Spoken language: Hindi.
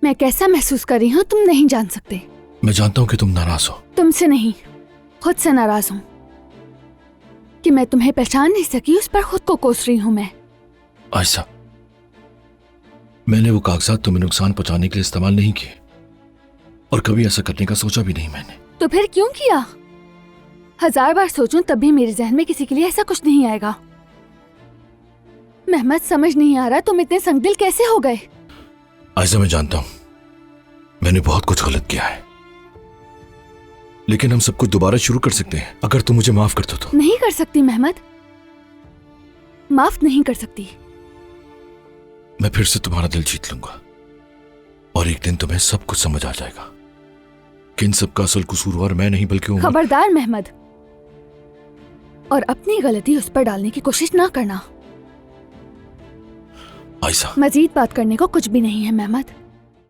मैं कैसा महसूस कर रही हूँ तुम नहीं जान सकते। मैं जानता हूँ कि तुम नाराज हो। तुमसे नहीं, खुद से नाराज हूँ कि मैं तुम्हें पहचान नहीं सकी, उस पर खुद को कोस रही हूँ मैं। आयशा, मैंने वो कागजात तुम्हें नुकसान पहुंचाने के लिए इस्तेमाल नहीं किए और कभी ऐसा करने का सोचा भी नहीं मैंने। तो फिर क्यों किया? 1000 बार सोचूं तब भी मेरे जहन में किसी के लिए ऐसा कुछ नहीं आएगा। मेहमद, समझ नहीं आ रहा तुम इतने संगदिल कैसे हो गए। आयशा, मैं जानता हूं मैंने बहुत कुछ गलत किया है, लेकिन हम सब कुछ दोबारा शुरू कर सकते हैं अगर तुम मुझे माफ कर दो तो। नहीं कर सकती मेहमद, माफ नहीं कर सकती। मैं फिर से तुम्हारा दिल जीत लूंगा और एक दिन तुम्हें सब कुछ समझ आ जाएगा कि इन सब का असल कसूरवार मैं नहीं बल्कि उमर। खबरदार मेहमद, और अपनी गलती उस पर डालने की कोशिश ना करना। आयशा, मजीद बात करने को कुछ भी नहीं है मेहमद।